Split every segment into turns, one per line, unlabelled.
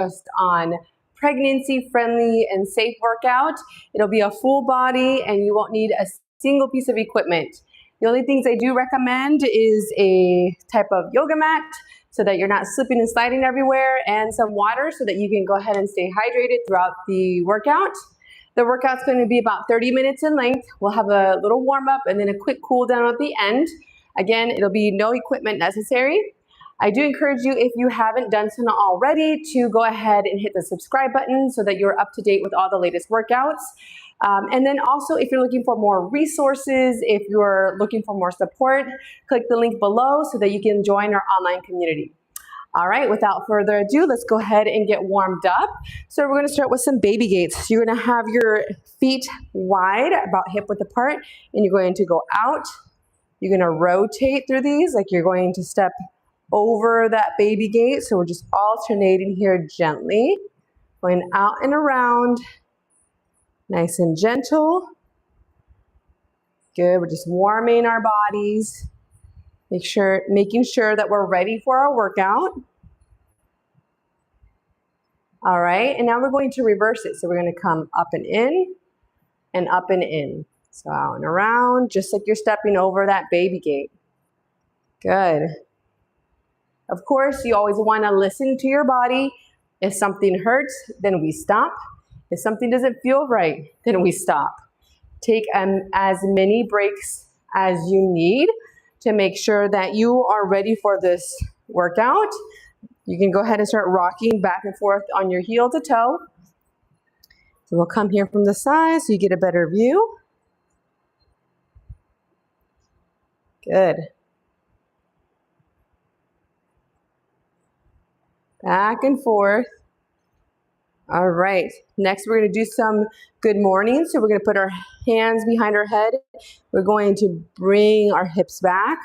focused on pregnancy-friendly and safe workout. It'll be a full body and you won't need a single piece of equipment. The only things I do recommend is a type of yoga mat so that you're not slipping and sliding everywhere, and some water so that you can go ahead and stay hydrated throughout the workout. The workout's going to be about 30 minutes in length. We'll have a little warm up and then a quick cool down at the end. Again, it'll be no equipment necessary. I do encourage you, if you haven't done so already, to go ahead and hit the subscribe button so that you're up to date with all the latest workouts. And then also, if you're looking for more resources, if you're looking for more support, click the link below so that you can join our online community. All right, without further ado, let's go ahead and get warmed up. So we're going to start with some baby gates. So you're going to have your feet wide, about hip width apart, and you're going to go out. You're going to rotate through these like you're going to step over that baby gate. So we're just alternating here gently, going out and around, nice and gentle. Good, we're just warming our bodies. Making sure that we're ready for our workout. All right, and now we're going to reverse it. So we're going to come up and in and up and in. So out and around, just like you're stepping over that baby gate. Good. Of course, you always want to listen to your body. If something hurts, then we stop. If something doesn't feel right, then we stop. Take as many breaks as you need to make sure that you are ready for this workout. You can go ahead and start rocking back and forth on your heel to toe. So we'll come here from the side so you get a better view. Good. Back and forth. All right, next we're going to do some good morning. So we're going to put our hands behind our head. We're going to bring our hips back,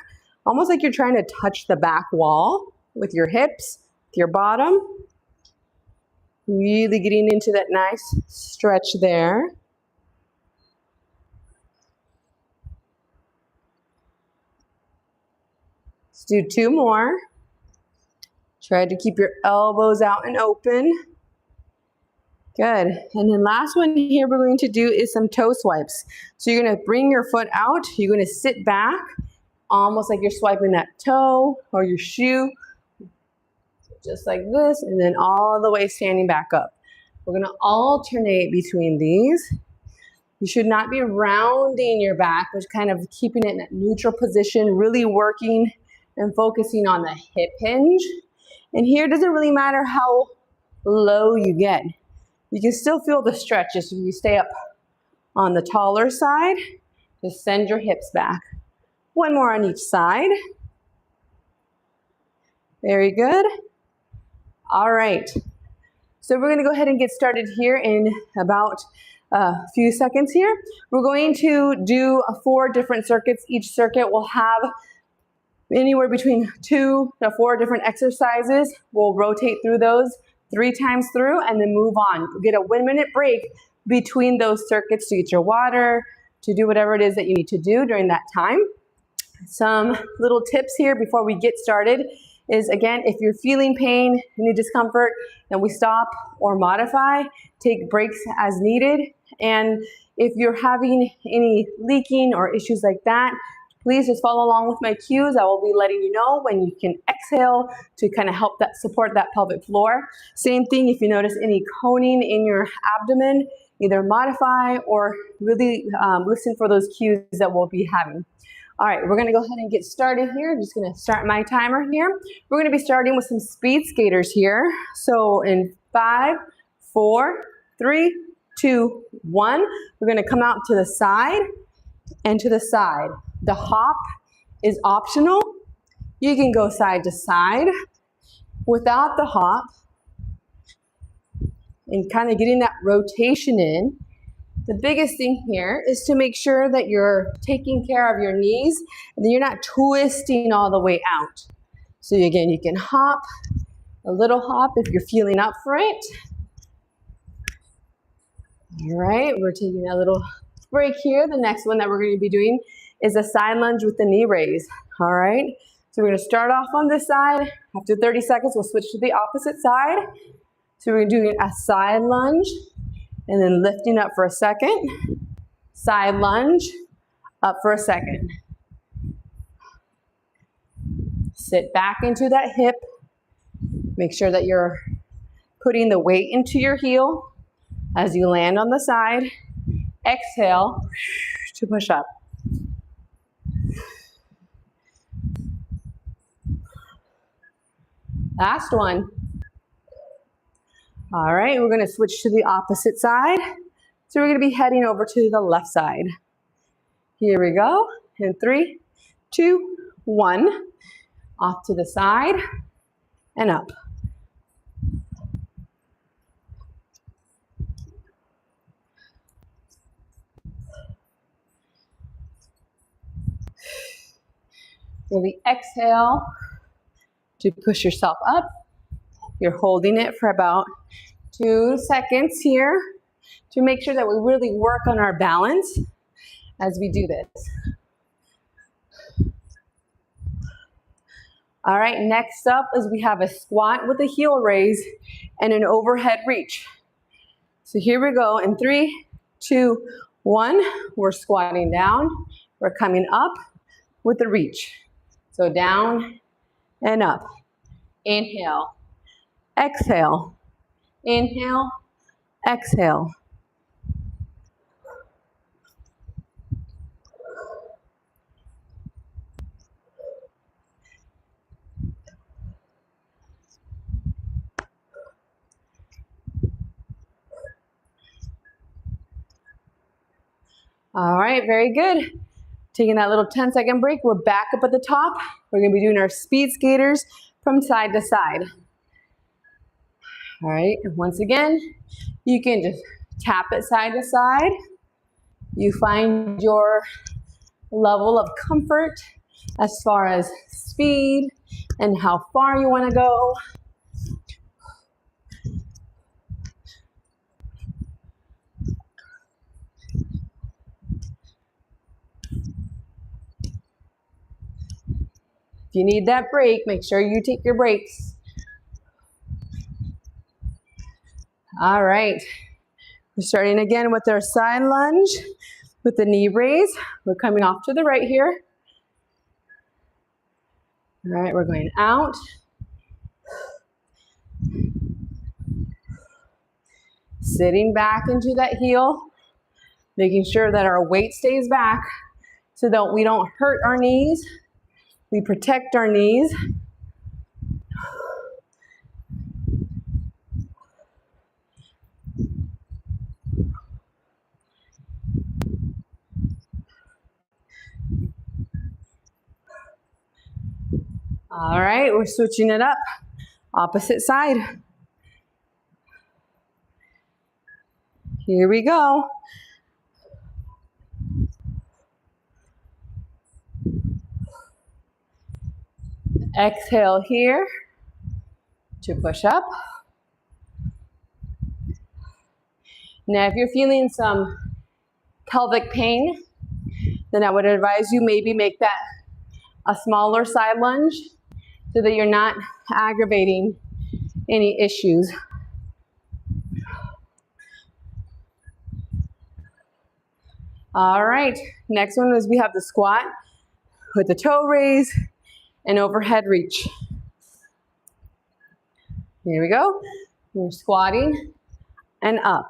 almost like you're trying to touch the back wall with your hips, with your bottom. Really getting into that nice stretch there. Let's do two more. Try to keep your elbows out and open. Good. And then last one here we're going to do is some toe swipes. So you're going to bring your foot out. You're going to sit back, almost like you're swiping that toe or your shoe. Just like this, and then all the way standing back up. We're going to alternate between these. You should not be rounding your back, but kind of keeping it in that neutral position, really working and focusing on the hip hinge. And here it doesn't really matter how low you get. You can still feel the stretches. If you stay up on the taller side, just send your hips back. One more on each side. Very good. All right. So we're going to go ahead and get started here in about a few seconds here. We're going to do 4 different circuits. Each circuit will have anywhere between 2 to 4 different exercises. We'll rotate through those 3 times through and then move on. You'll get a 1-minute break between those circuits to get your water, to do whatever it is that you need to do during that time. Some little tips here before we get started is, again, if you're feeling pain, any discomfort, then we stop or modify. Take breaks as needed. And if you're having any leaking or issues like that, please just follow along with my cues. I will be letting you know when you can exhale to kind of help that support that pelvic floor. Same thing if you notice any coning in your abdomen, either modify or really listen for those cues that we'll be having. All right, we're gonna go ahead and get started here. I'm just gonna start my timer here. We're gonna be starting with some speed skaters here. So in 5, 4, 3, 2, 1, we're gonna come out to the side and to the side. The hop is optional. You can go side to side without the hop and kind of getting that rotation in. The biggest thing here is to make sure that you're taking care of your knees and then you're not twisting all the way out. So again, you can hop, a little hop if you're feeling up for it. All right, we're taking a little break here. The next one that we're going to be doing is a side lunge with the knee raise. All right, so we're going to start off on this side. After 30 seconds, we'll switch to the opposite side. So we're doing a side lunge and then lifting up for a second. Side lunge, up for a second. Sit back into that hip. Make sure that you're putting the weight into your heel as you land on the side. Exhale to push up. Last one. All right, we're gonna switch to the opposite side. So we're gonna be heading over to the left side. Here we go. In 3, 2, 1. Off to the side and up. Really exhale to push yourself up. You're holding it for about 2 seconds here to make sure that we really work on our balance as we do this. All right, next up is we have a squat with a heel raise and an overhead reach. So here we go in 3, 2, 1. We're squatting down. We're coming up with the reach. So down and up. Inhale, exhale, inhale, exhale. All right, very good. Taking that little 10-second break, we're back up at the top. We're gonna be doing our speed skaters from side to side. All right, and once again, you can just tap it side to side. You find your level of comfort as far as speed and how far you wanna go. If you need that break, make sure you take your breaks. All right, we're starting again with our side lunge with the knee raise. We're coming off to the right here. All right, we're going out. Sitting back into that heel, making sure that our weight stays back so that we don't hurt our knees. We protect our knees. All right, we're switching it up. Opposite side. Here we go. Exhale here to push up. Now, if you're feeling some pelvic pain, then I would advise you maybe make that a smaller side lunge so that you're not aggravating any issues. All right, next one is we have the squat with the toe raise and overhead reach. Here we go. We're squatting and up.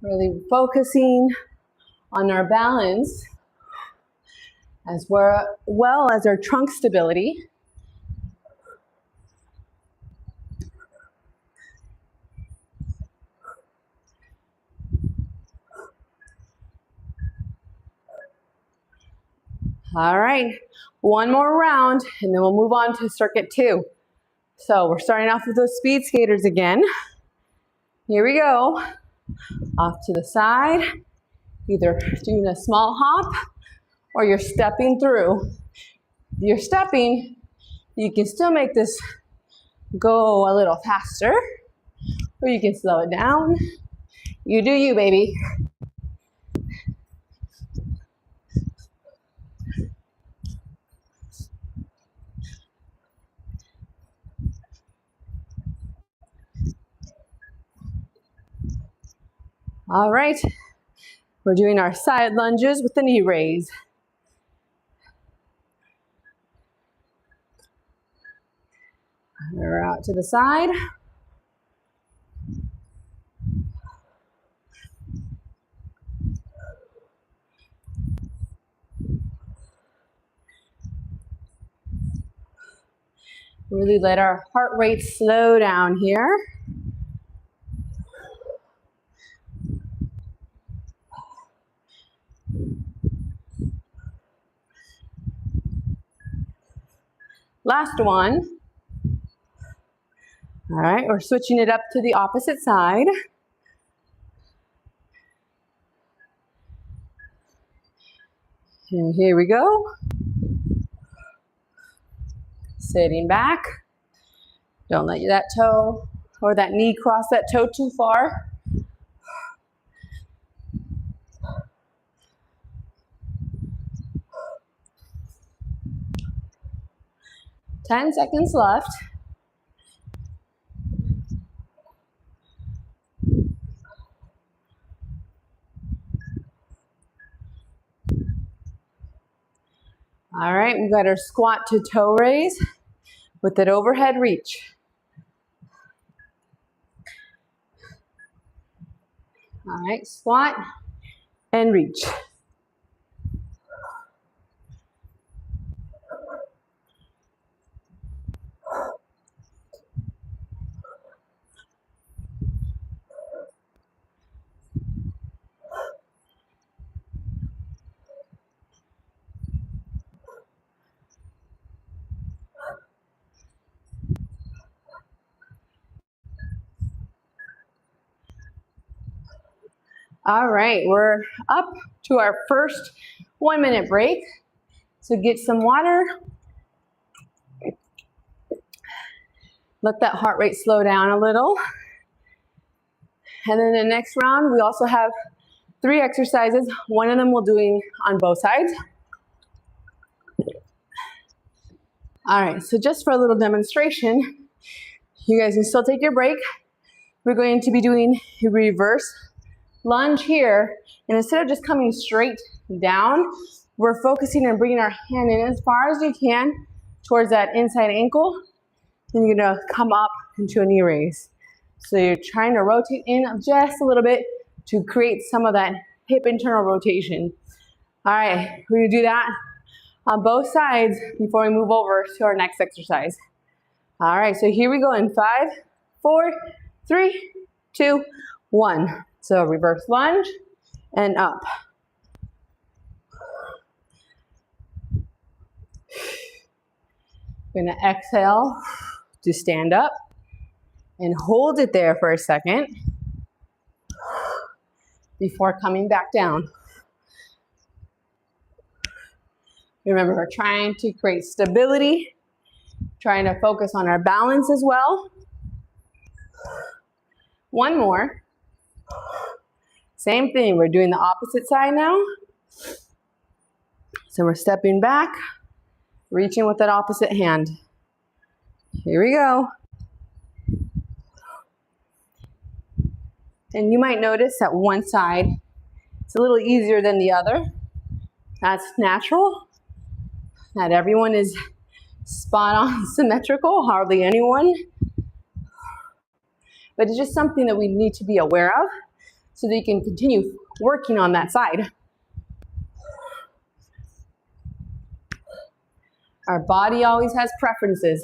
Really focusing on our balance as well as our trunk stability. All right, one more round and then we'll move on to circuit 2. So we're starting off with those speed skaters again. Here we go. Off to the side, either doing a small hop or you're stepping through. If you're stepping, you can still make this go a little faster or you can slow it down. You do you, baby. All right, we're doing our side lunges with the knee raise. We're out to the side. Really let our heart rate slow down here. Last one. All right, we're switching it up to the opposite side. And here we go. Sitting back. Don't let that toe or that knee cross that toe too far. Ten seconds left. All right, we've got our squat to toe raise with that overhead reach. All right, squat and reach. All right, we're up to our first 1 minute break. So get some water. Let that heart rate slow down a little. And then the next round, we also have 3 exercises. One of them we're doing on both sides. All right, so just for a little demonstration, you guys can still take your break. We're going to be doing a reverse lunge here, and instead of just coming straight down, we're focusing on bringing our hand in as far as you can towards that inside ankle, and you're gonna come up into a knee raise. So you're trying to rotate in just a little bit to create some of that hip internal rotation. All right, we're gonna do that on both sides before we move over to our next exercise. All right, so here we go in 5, 4, 3, 2, 1. So reverse lunge and up. We're gonna exhale to stand up and hold it there for a second before coming back down. Remember, we're trying to create stability, trying to focus on our balance as well. One more. Same thing, we're doing the opposite side now. So we're stepping back, reaching with that opposite hand. Here we go. And you might notice that one side, it's a little easier than the other. That's natural. Not everyone is spot on symmetrical, hardly anyone. But it's just something that we need to be aware of so that you can continue working on that side. Our body always has preferences.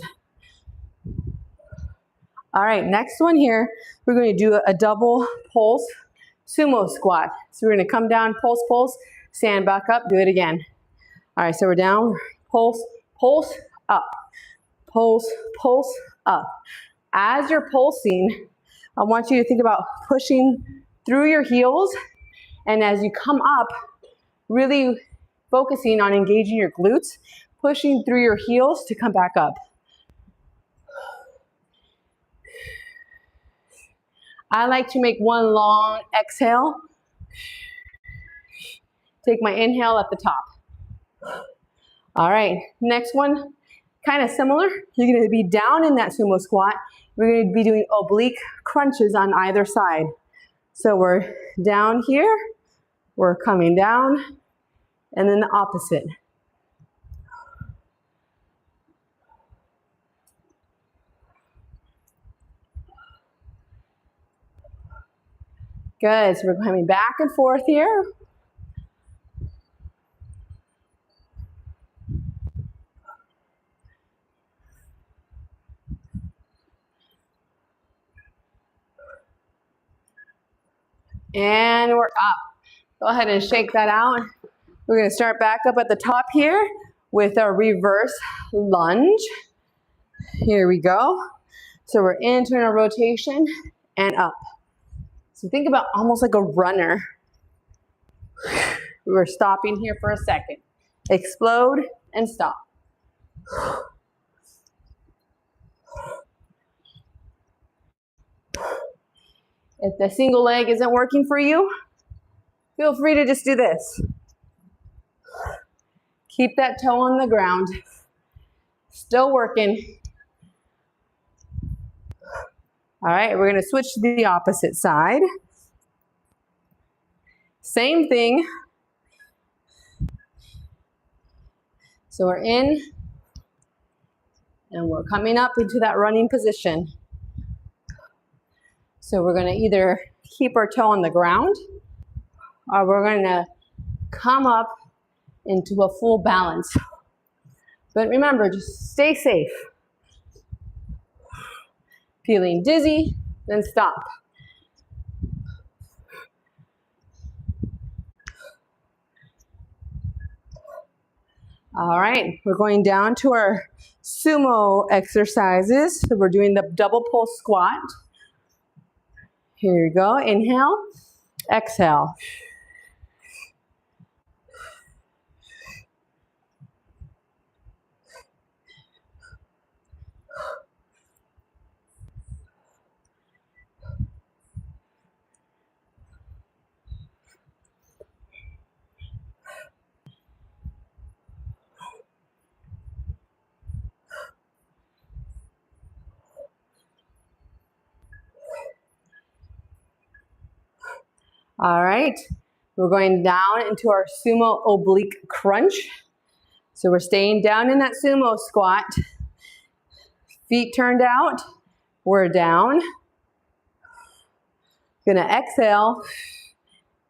All right, next one here, we're going to do a double pulse sumo squat. So we're going to come down, pulse, pulse, stand back up, do it again. All right, so we're down, pulse, pulse, up, pulse, pulse, up. As you're pulsing, I want you to think about pushing through your heels, and as you come up, really focusing on engaging your glutes, pushing through your heels to come back up. I like to make one long exhale. Take my inhale at the top. All right, next one, kind of similar. You're going to be down in that sumo squat. We're going to be doing oblique crunches on either side. So we're down here, we're coming down, and then the opposite. Good, so we're coming back and forth here. And we're up. Go ahead and shake that out. We're gonna start back up at the top here with our reverse lunge. Here we go. So we're internal rotation and up. So think about almost like a runner. We're stopping here for a second. Explode and stop. If the single leg isn't working for you, feel free to just do this. Keep that toe on the ground. Still working. All right, we're gonna switch to the opposite side. Same thing. So we're in, and we're coming up into that running position. So we're gonna either keep our toe on the ground, or we're gonna come up into a full balance. But remember, just stay safe. Feeling dizzy, then stop. All right, we're going down to our sumo exercises. So we're doing the double pulse squat. Here you go, inhale, exhale. All right, we're going down into our sumo oblique crunch. So we're staying down in that sumo squat. Feet turned out, we're down. Gonna exhale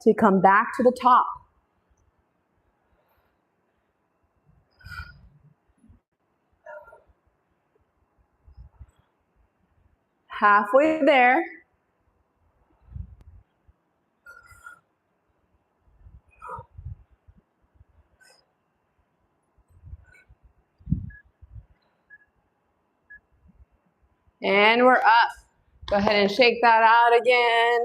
to come back to the top. Halfway there. And we're up. Go ahead and shake that out again.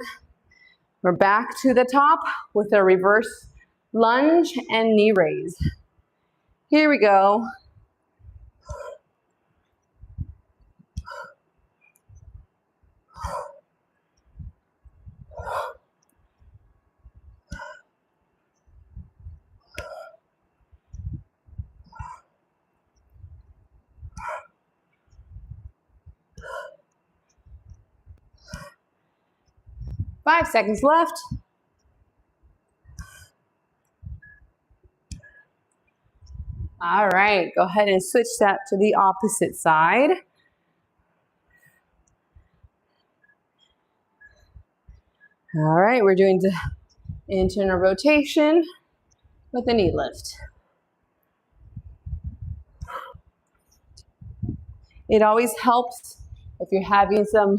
We're back to the top with a reverse lunge and knee raise. Here we go. Five seconds left. All right, go ahead and switch that to the opposite side. All right, we're doing the internal rotation with a knee lift. It always helps if you're having some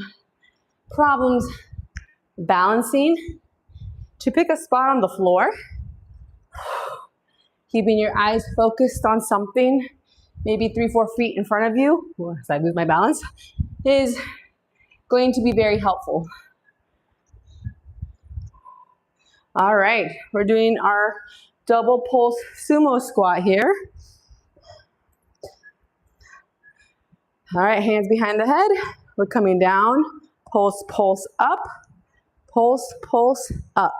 problems balancing to pick a spot on the floor, keeping your eyes focused on something, maybe 3-4 feet in front of you, as I lose my balance, is going to be very helpful. All right, we're doing our double pulse sumo squat here. All right, hands behind the head. We're coming down, pulse, pulse up, pulse, pulse up.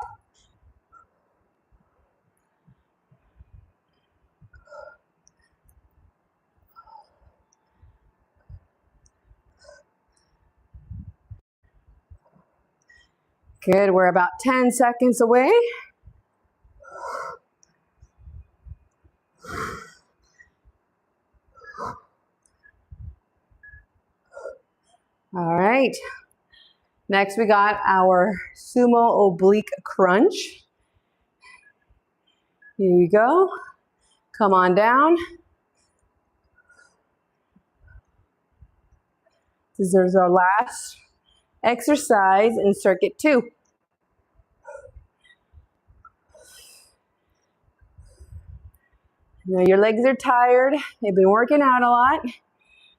Good, we're about 10 seconds away. All right. Next, we got our sumo oblique crunch. Here we go. Come on down. This is our last exercise in circuit 2. Now your legs are tired. They've been working out a lot.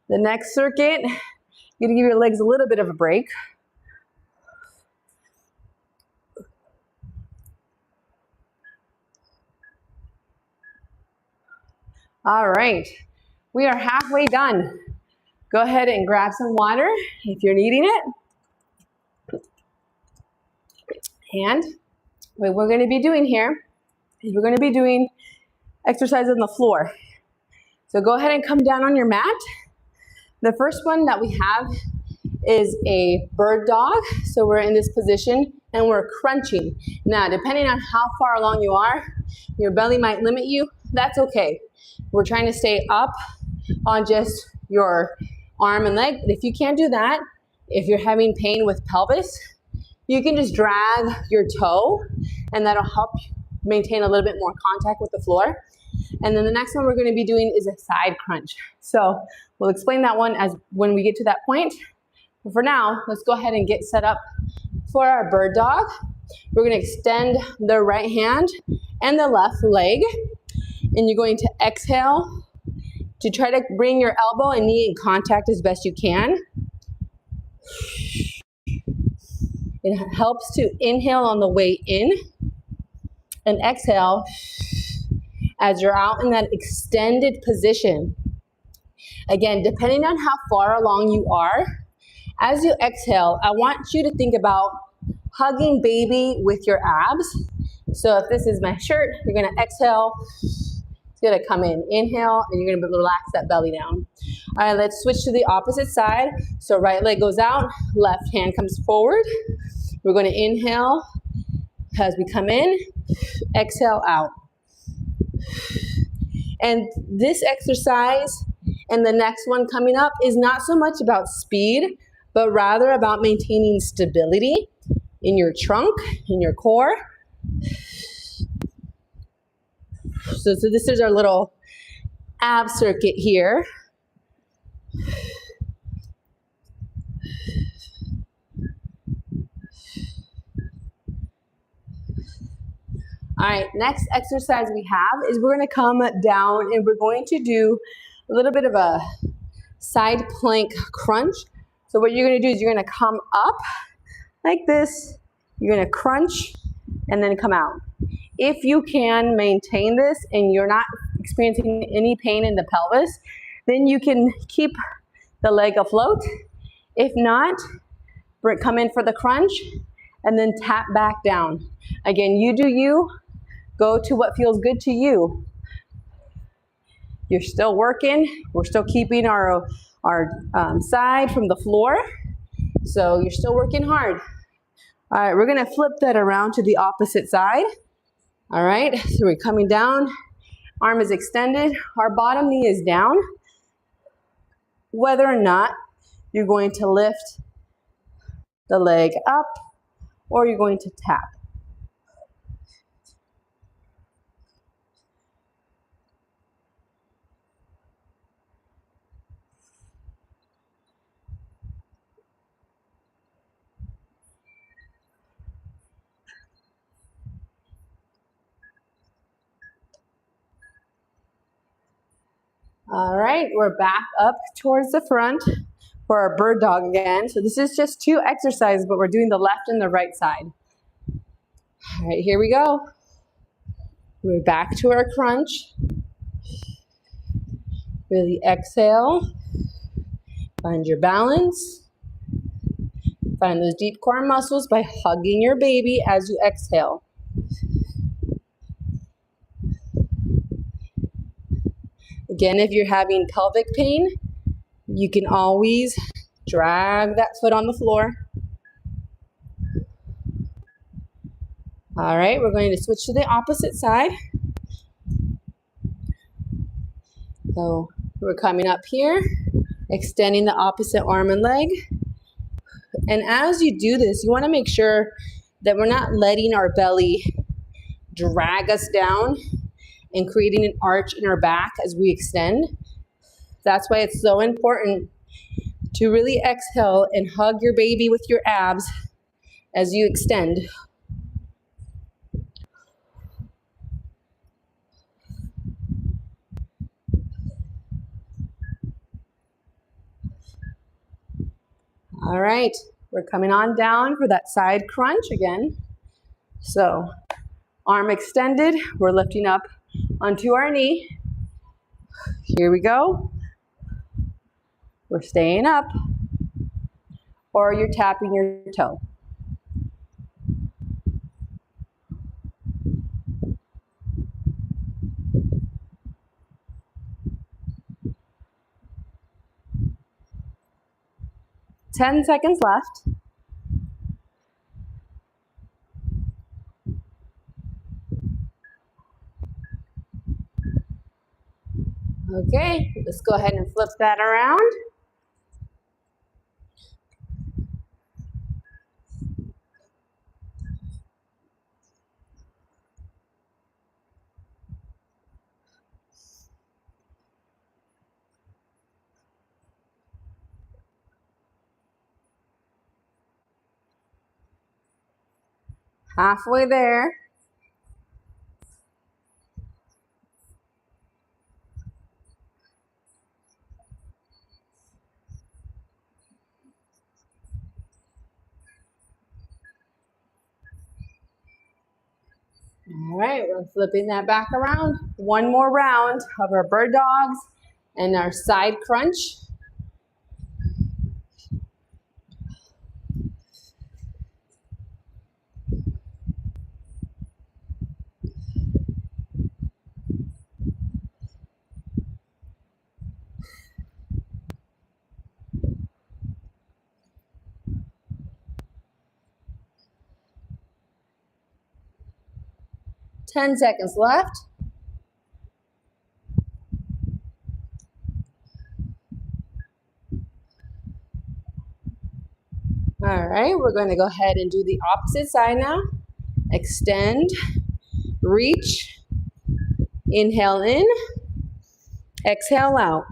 The next circuit, you're gonna give your legs a little bit of a break. All right, we are halfway done. Go ahead and grab some water if you're needing it. And what we're gonna be doing here is we're gonna be doing exercise on the floor. So go ahead and come down on your mat. The first one that we have is a bird dog. So we're in this position and we're crunching. Now, depending on how far along you are, your belly might limit you. That's okay. We're trying to stay up on just your arm and leg. If you can't do that, if you're having pain with pelvis, you can just drag your toe and that'll help maintain a little bit more contact with the floor. And then the next one we're going to be doing is a side crunch. So we'll explain that one as when we get to that point. But for now, let's go ahead and get set up for our bird dog. We're going to extend the right hand and the left leg. And you're going to exhale to try to bring your elbow and knee in contact as best you can. It helps to inhale on the way in and exhale as you're out in that extended position. Again, depending on how far along you are, as you exhale, I want you to think about hugging baby with your abs. So if this is my shirt, you're gonna exhale, it's gonna come in, inhale, and you're gonna relax that belly down. All right, let's switch to the opposite side. So right leg goes out, left hand comes forward. We're gonna inhale as we come in, exhale out. And this exercise and the next one coming up is not so much about speed, but rather about maintaining stability in your trunk, in your core. So this is our little ab circuit here. All right, next exercise we have is we're going to come down and we're going to do a little bit of a side plank crunch. So what you're going to do is you're going to come up like this, you're going to crunch and then come out. If you can maintain this and you're not experiencing any pain in the pelvis, then you can keep the leg afloat. If not, come in for the crunch and then tap back down. Again, you do you. Go to what feels good to you. You're still working. We're still keeping our side from the floor. So you're still working hard. All right, we're gonna flip that around to the opposite side. All right, so we're coming down. Arm is extended. Our bottom knee is down. Whether or not you're going to lift the leg up or you're going to tap. All right, we're back up towards the front for our bird dog again. So this is just 2 exercises, but we're doing the left and the right side. All right, here we go. We're back to our crunch. Really exhale. Find your balance. Find those deep core muscles by hugging your baby as you exhale. Again, if you're having pelvic pain, you can always drag that foot on the floor. All right, we're going to switch to the opposite side. So we're coming up here, extending the opposite arm and leg. And as you do this, you want to make sure that we're not letting our belly drag us down and creating an arch in our back as we extend. That's why it's so important to really exhale and hug your baby with your abs as you extend. All right, we're coming on down for that side crunch again. So arm extended, we're lifting up onto our knee. Here we go. We're staying up, or you're tapping your toe. Ten seconds left. Okay, let's go ahead and flip that around. Halfway there. All right, we're flipping that back around. One more round of our bird dogs and our side crunch. Ten seconds left. All right, we're going to go ahead and do the opposite side now. Extend, reach, inhale in, exhale out.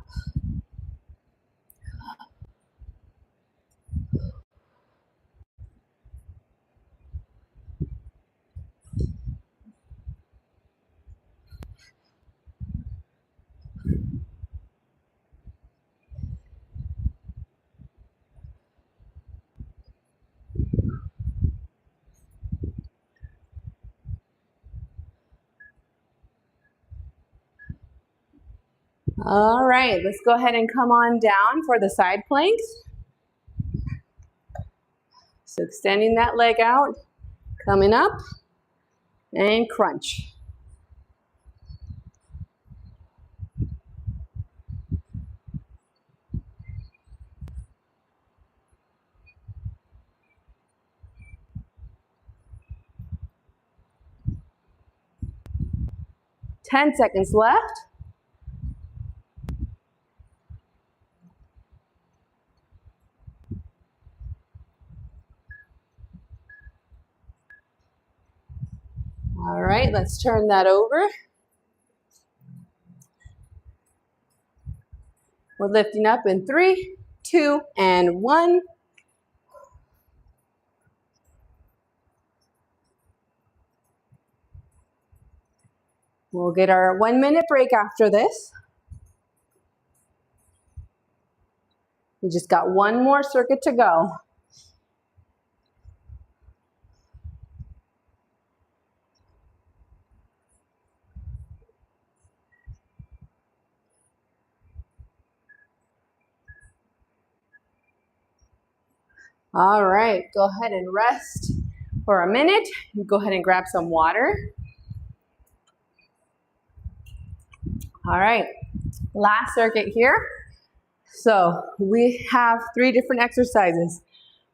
All right, let's go ahead and come on down for the side planks. So extending that leg out, coming up, and crunch. Ten seconds left. All right, let's turn that over. We're lifting up in 3, 2, and 1. We'll get our 1-minute break after this. We just got one more circuit to go. All right, go ahead and rest for a minute. Go ahead and grab some water. All right, last circuit here. So we have 3 different exercises.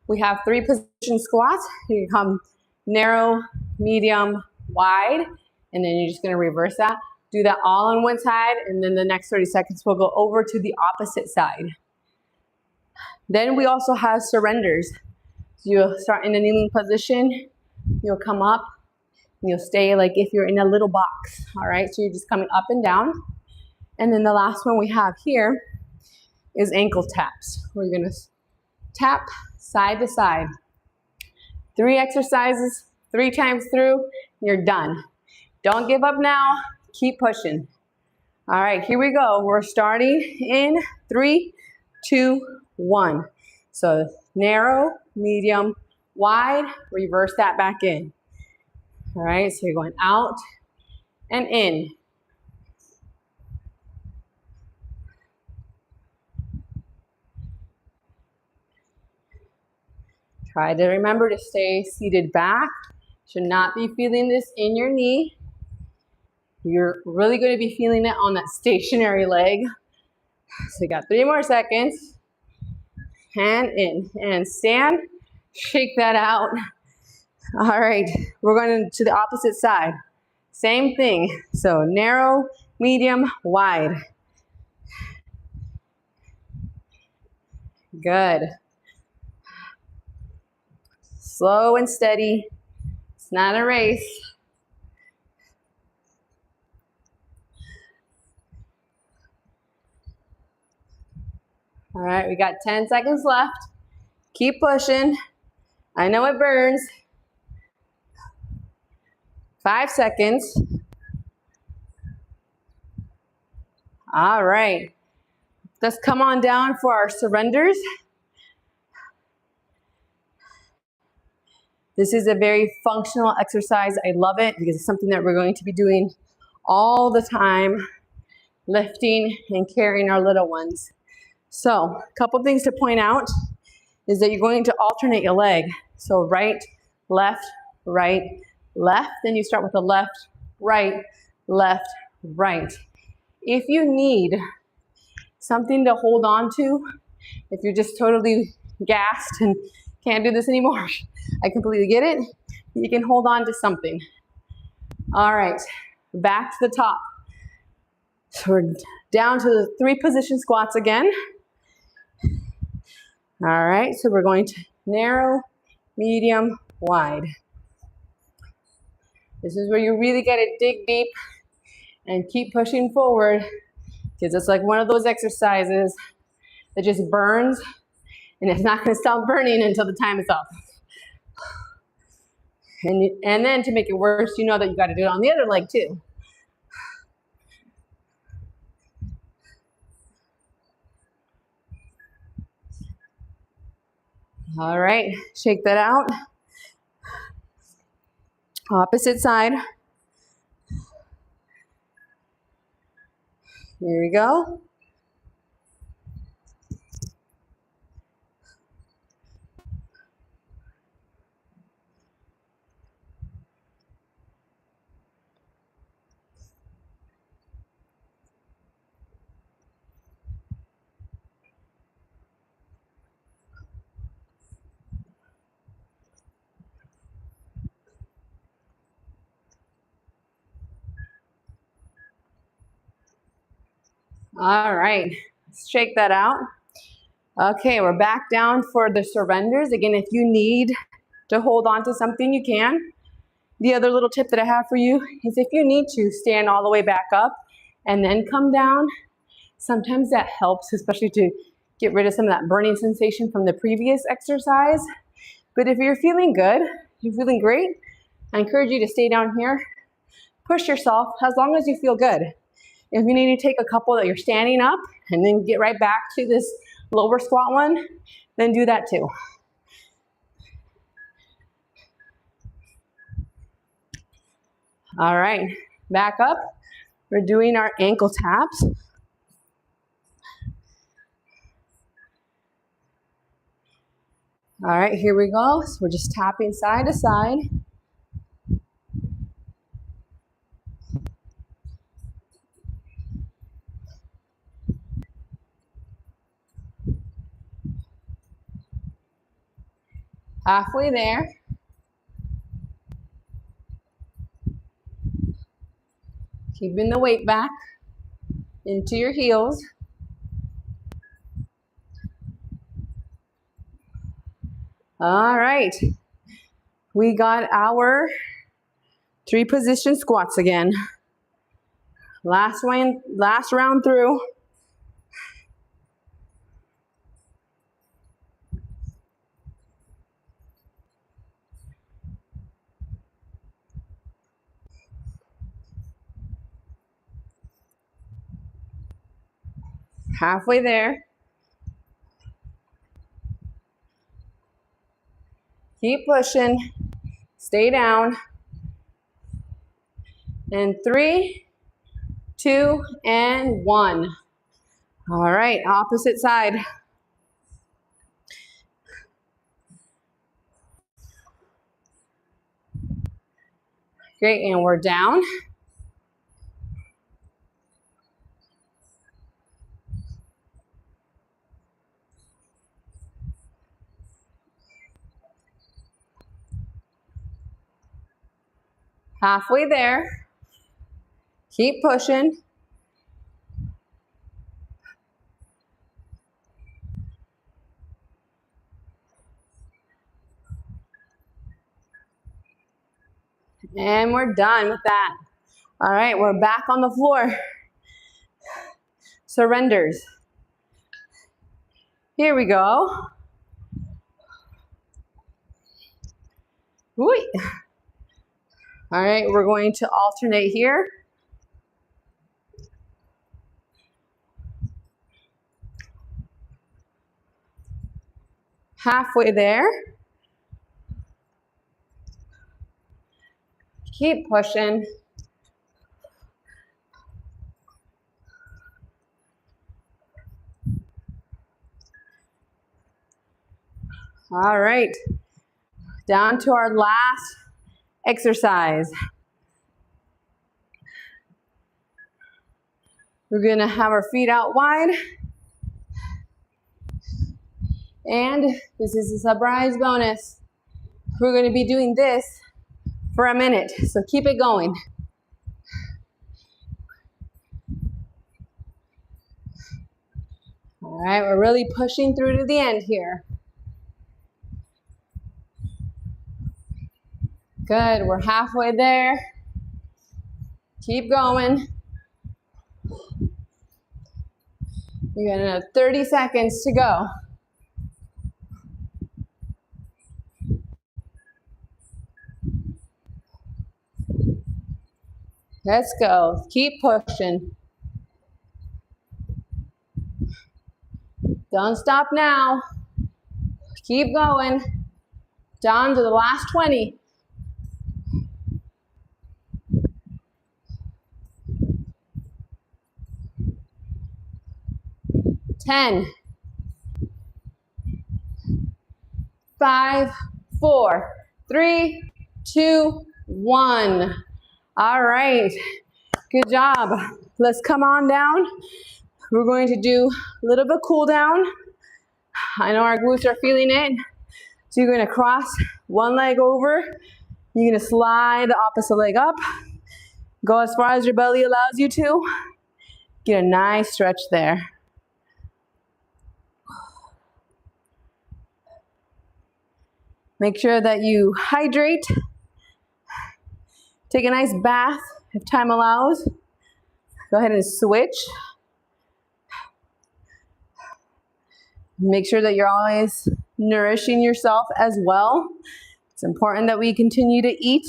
We have 3 position squats. You can come narrow medium, wide, and then you're just gonna reverse that. Do that all on one side, and then the next 30 seconds we'll go over to the opposite side. Then we also have surrenders. So you'll start in a kneeling position, you'll come up, and you'll stay like if you're in a little box, all right? So you're just coming up and down. And then the last one we have here is ankle taps. We're gonna tap side to side. 3 exercises, 3 times through, you're done. Don't give up now, keep pushing. All right, here we go. We're starting in 3, 2, 1. So narrow, medium, wide, reverse that back in. All right, so you're going out and in. Try to remember to stay seated back. Should not be feeling this in your knee. You're really going to be feeling it on that stationary leg. So you got 3 more seconds. And in, and stand, shake that out. All right, we're going to the opposite side. Same thing, so narrow, medium, wide. Good. Slow and steady, it's not a race. All right, we got 10 seconds left. Keep pushing. I know it burns. 5 seconds. All right. Let's come on down for our surrenders. This is a very functional exercise. I love it because it's something that we're going to be doing all the time, lifting and carrying our little ones. So a couple things to point out is that you're going to alternate your leg. So right, left, then you start with the left, right. If you need something to hold on to, if you're just totally gassed and can't do this anymore, I completely get it. You can hold on to something. All right, back to the top. So we're down to the 3 position squats again. All right, so we're going to narrow, medium, wide. This is where you really got to dig deep and keep pushing forward, because it's like one of those exercises that just burns, and it's not going to stop burning until the time is up. And then to make it worse, you know that you got to do it on the other leg too. All right, shake that out. Opposite side. Here we go. All right, let's shake that out. Okay, we're back down for the surrenders. Again, if you need to hold on to something, you can. The other little tip that I have for you is if you need to stand all the way back up and then come down, sometimes that helps, especially to get rid of some of that burning sensation from the previous exercise. But if you're feeling good, you're feeling great, I encourage you to stay down here. Push yourself as long as you feel good. If you need to take a couple that you're standing up and then get right back to this lower squat one, then do that too. All right, back up. We're doing our ankle taps. All right, here we go. So we're just tapping side to side. Halfway there. Keeping the weight back into your heels. All right. We got our 3 position squats again. Last round through. Halfway there. Keep pushing. Stay down. And 3, 2, and 1. All right, opposite side. Great, and we're down. Halfway there. Keep pushing. And we're done with that. All right, we're back on the floor. Surrenders. Here we go. Whee. All right, we're going to alternate here. Halfway there. Keep pushing. All right, down to our last exercise. We're gonna have our feet out wide. And this is a surprise bonus. We're gonna be doing this for a minute, so keep it going. All right, we're really pushing through to the end here. Good, we're halfway there. Keep going. We got another 30 seconds to go. Let's go, keep pushing. Don't stop now. Keep going. Down to the last 20. 10, 5, 4, 3, 2, 1. All right, good job. Let's come on down. We're going to do a little bit of cool down. I know our glutes are feeling it. So you're gonna cross one leg over. You're gonna slide the opposite leg up. Go as far as your belly allows you to. Get a nice stretch there. Make sure that you hydrate. Take a nice bath if time allows. Go ahead and switch. Make sure that you're always nourishing yourself as well. It's important that we continue to eat.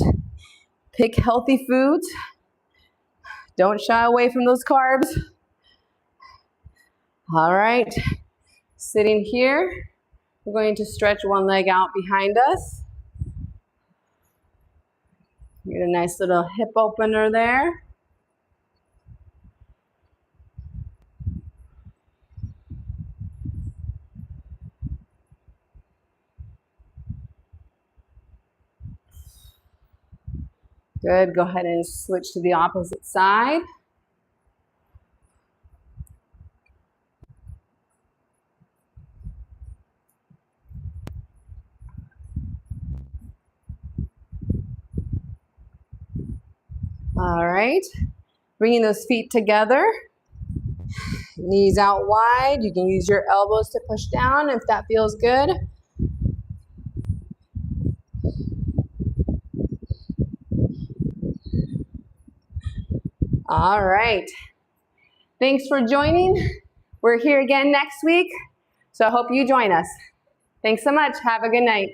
Pick healthy foods. Don't shy away from those carbs. All right, sitting here. We're going to stretch one leg out behind us. Get a nice little hip opener there. Good, go ahead and switch to the opposite side. All right, Bringing those feet together. Knees out wide. You can use your elbows to push down if that feels good. All right. Thanks for joining. We're here again next week, so I hope you join us. Thanks so much. Have a good night.